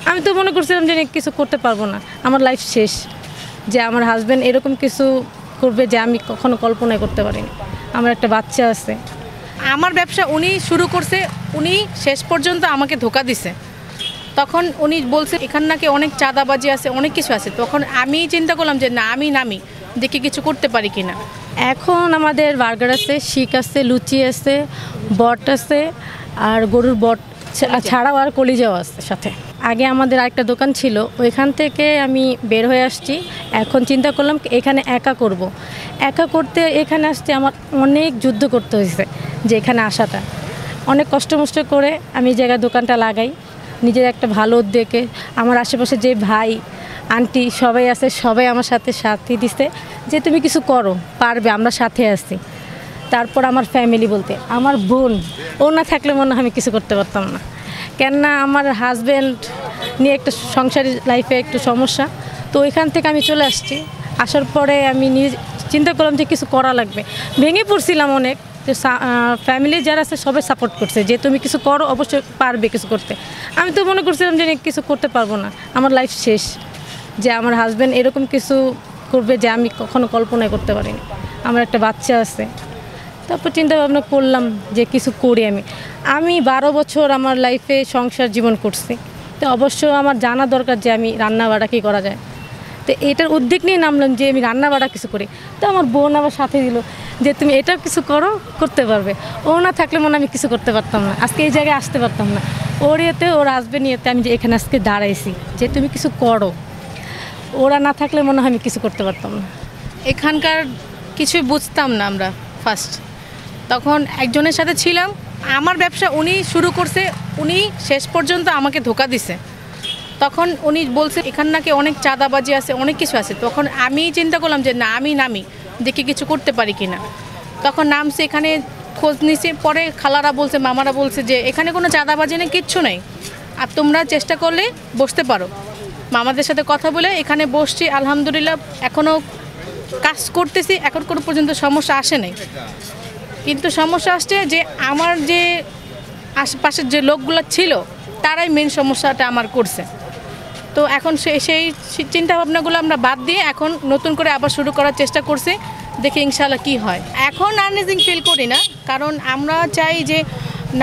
আমি তো মনে করছিলাম যে কিছু করতে পারবো না, আমার লাইফ শেষ, যে আমার হাজব্যান্ড এরকম কিছু করবে যে আমি কখনো কল্পনাই করতে পারিনি। আমার একটা বাচ্চা আছে। আমার ব্যবসা উনি শুরু করছে, উনি শেষ পর্যন্ত আমাকে ধোকা দিছে। তখন উনি বলছে এখানে নাকি অনেক চাঁদাবাজি আছে, অনেক কিছু আছে। তখন আমি চিন্তা করলাম যে না, আমি নামি দেখি কিছু করতে পারি কিনা। এখন আমাদের বার্গার আছে, শিক আছে, লুচি আছে, বট আছে, আর গরুর বট ছাড়াও আর কলিজাও আছে সাথে। আগে আমাদের আরেকটা দোকান ছিল, ওইখান থেকে আমি বের হয়ে আসছি। এখন চিন্তা করলাম এখানে একা করব। একা করতে এখানে আসতে আমার অনেক যুদ্ধ করতে হয়েছে, যে এখানে আসাটা অনেক কষ্ট মষ্ট করে আমি এই জায়গায় দোকানটা লাগাই নিজের একটা ভালো উদ্যোগে। আমার আশেপাশে যে ভাই আন্টি সবাই আছে, সবাই আমার সাথে সাথী দিছে যে তুমি কিছু করো, পারবে, আমরা সাথে আছি। তারপর আমার ফ্যামিলি বলতে আমার বোন, ও না থাকলে মনে হয় আমি কিছু করতে পারতাম না। কেননা আমার হাজব্যান্ড নিয়ে একটা সংসারী লাইফে একটু সমস্যা, তো ওইখান থেকে আমি চলে আসছি। আসার পরে আমি নিজে চিন্তা করলাম যে কিছু করা লাগবে। ভেঙে পড়ছিলাম অনেক, যে ফ্যামিলি যারা আছে সবাই সাপোর্ট করছে যে তুমি কিছু করো, অবশ্যই পারবে কিছু করতে। আমি তো মনে করছিলাম যে কিছু করতে পারবো না, আমার লাইফ শেষ, যে আমার হাজব্যান্ড এরকম কিছু করবে যে আমি কখনো কল্পনাই করতে পারিনি। আমার একটা বাচ্চা আছে। তারপর চিন্তা ভাবনা করলাম যে কিছু করি। আমি 12 বছর আমার লাইফে সংসার জীবন করছি, তো অবশ্য আমার জানা দরকার যে আমি রান্না বাড়া কী করা যায়। তো এটার উদ্যোগ নিয়ে নামলাম যে আমি রান্না বাড়া কিছু করি। তো আমার বোন আমার সাথে দিল যে তুমি এটা কিছু করো, করতে পারবে। ও না থাকলে মনে আমি কিছু করতে পারতাম না, আজকে এই জায়গায় আসতে পারতাম না। ওর ইয়েতে, ওর হাজবেন্ড ইয়েতে আমি যে এখানে আজকে দাঁড়াইছি যে তুমি কিছু করো। ওরা না থাকলে মনে হয় আমি কিছু করতে পারতাম না। এখানকার কিছুই বুঝতাম না আমরা ফার্স্ট। তখন একজনের সাথে ছিলাম, আমার ব্যবসা উনি শুরু করছে, উনি শেষ পর্যন্ত আমাকে ধোকা দিছে। তখন উনি বলছে এখানে নাকি অনেক চাঁদাবাজি আছে, অনেক কিছু আছে। তখন আমি চিন্তা করলাম যে না, আমি নামি দেখি কিছু করতে পারি কিনা। তখন নামছে, এখানে খোঁজ নিছে। পরে খালারা বলছে, মামারা বলছে যে এখানে কোনো চাঁদাবাজি নেই, কিচ্ছু নেই, আর তোমরা চেষ্টা করলে বসতে পারো। মামাদের সাথে কথা বলে এখানে বসছি, আলহামদুলিল্লাহ এখনও কাজ করতেছি। এখন কোনো পর্যন্ত সমস্যা আসে নাই, কিন্তু সমস্যা আসছে যে আমার যে আশেপাশের যে লোকগুলো ছিল তারাই মেন সমস্যাটা আমার করছে। তো এখন সেই চিন্তাভাবনাগুলো আমরা বাদ দিয়ে এখন নতুন করে আবার শুরু করার চেষ্টা করছি, দেখি ইনশাআল্লাহ কি হয়। এখন আনইজি ফিল করি না, কারণ আমরা চাই যে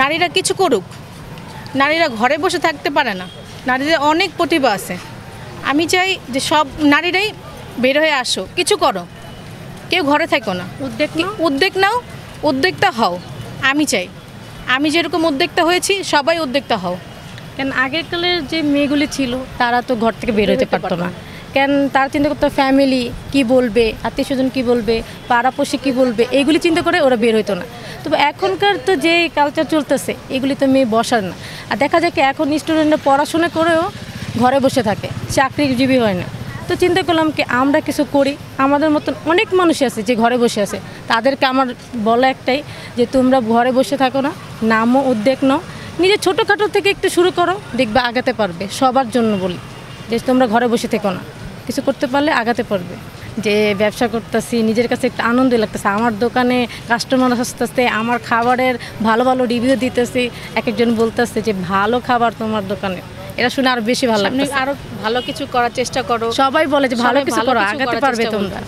নারীরা কিছু করুক। নারীরা ঘরে বসে থাকতে পারে না, নারীদের অনেক প্রতিভা আছে। আমি চাই যে সব নারীরাই বের হয়ে আসো, কিছু করো, কেউ ঘরে থাকো না, উদ্যোগ নাও, উদ্যোক্তা হও। আমি চাই আমি যেরকম উদ্যোক্তা হয়েছি সবাই উদ্যোক্তা হও। কেন আগেরকালের যে মেয়েগুলি ছিল তারা তো ঘর থেকে বের হতে পারতো না। কেন তারা চিন্তা করতো ফ্যামিলি কি বলবে, আত্মীয় স্বজন কী বলবে, পাড়াপড়শি কী বলবে, এইগুলি চিন্তা করে ওরা বের হতো না। তবে এখনকার তো যে কালচার চলতেছে এগুলি তো মেয়ে বসার না। আর দেখা যায় কি এখন স্টুডেন্টরা পড়াশোনা করেও ঘরে বসে থাকে, চাকরিজীবী হয় না। তো চিন্তা করলাম কি আমরা কিছু করি। আমাদের মতন অনেক মানুষ আছে যে ঘরে বসে আছে, তাদেরকে আমার বলা একটাই যে তোমরা ঘরে বসে থাকো না, নামও, উদ্যোগ নাও, নিজের ছোটোখাটো থেকে একটু শুরু করো, দেখবে আগাতে পারবে। সবার জন্য বলি যে তোমরা ঘরে বসে থেকো না, কিছু করতে পারলে আগাতে পারবে। যে ব্যবসা করতেছি, নিজের কাছে একটা আনন্দ লাগতেছে। আমার দোকানে কাস্টমার আসতেছে, আমার খাবারের ভালো ভালো রিভিউ দিতেছি, এক একজন বলতেছে যে ভালো খাবার তোমার দোকানে। এটা শুনে আরো বেশি ভালো লাগছে। আরো ভালো কিছু করার চেষ্টা করো। সবাই বলে যে ভালো কিছু করো, আগাতে পারবে তোমরা।